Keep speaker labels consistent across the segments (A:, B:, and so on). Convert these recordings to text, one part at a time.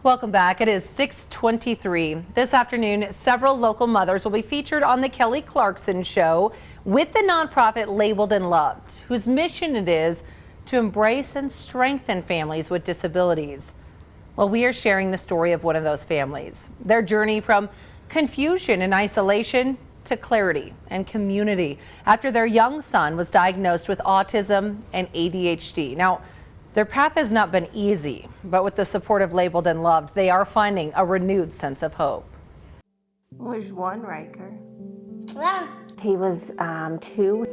A: Welcome back. It is 6:23. This afternoon, several local mothers will be featured on the Kelly Clarkson Show with the nonprofit Labeled and Loved, whose mission it is to embrace and strengthen families with disabilities. Well, we are sharing the story of one of those families, their journey from confusion and isolation to clarity and community after their young son was diagnosed with autism and ADHD. Now, their path has not been easy, but with the support of Labeled and Loved, they are finding a renewed sense of hope.
B: There's one Riker.
C: He was 2.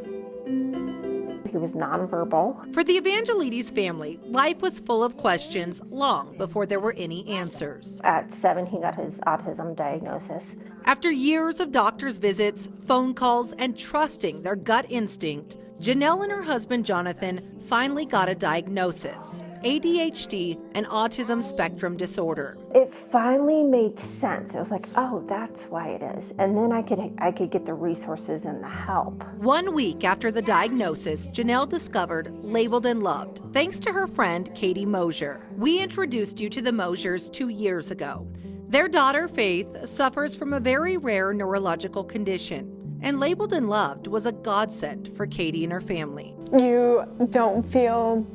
C: He was nonverbal.
A: For the Disabilities family, life was full of questions long before there were any answers.
C: At 7, he got his autism diagnosis.
A: After years of doctor's visits, phone calls, and trusting their gut instinct, Janelle and her husband Jonathan finally got a diagnosis: ADHD and autism spectrum disorder.
C: It finally made sense. It was like, oh, that's why it is. And then I could get the resources and the help.
A: 1 week after the diagnosis, Janelle discovered Labeled and Loved thanks to her friend Katie Mosier. We introduced you to the Mosiers 2 years ago. Their daughter Faith suffers from a very rare neurological condition, and Labeled and Loved was a godsend for Katie and her family.
D: You don't feel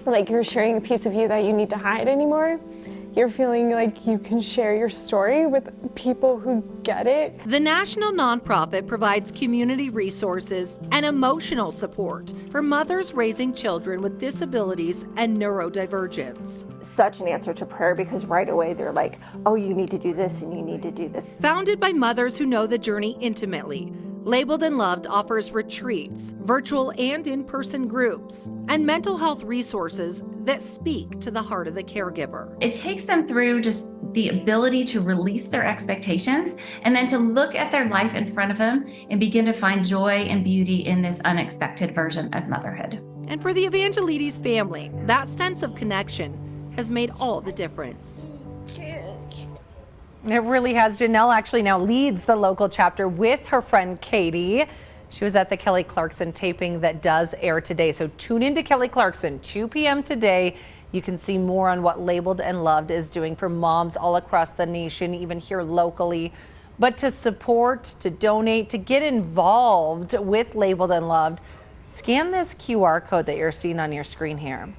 D: like you're sharing a piece of you that you need to hide anymore. You're feeling like you can share your story with people who get it.
A: The national nonprofit provides community resources and emotional support for mothers raising children with disabilities and neurodivergence.
C: Such an answer to prayer, because right away they're like, oh, you need to do this and you need to do this.
A: Founded by mothers who know the journey intimately, Labeled and Loved offers retreats, virtual and in-person groups, and mental health resources that speak to the heart of the caregiver.
E: It takes them through just the ability to release their expectations and then to look at their life in front of them and begin to find joy and beauty in this unexpected version of motherhood.
A: And for the Disabilities family, that sense of connection has made all the difference. It really has. Janelle actually now leads the local chapter with her friend Katie. She was at the Kelly Clarkson taping that does air today. So tune into Kelly Clarkson, 2 p.m. today. You can see more on what Labeled and Loved is doing for moms all across the nation, even here locally. But to support, to donate, to get involved with Labeled and Loved, scan this QR code that you're seeing on your screen here.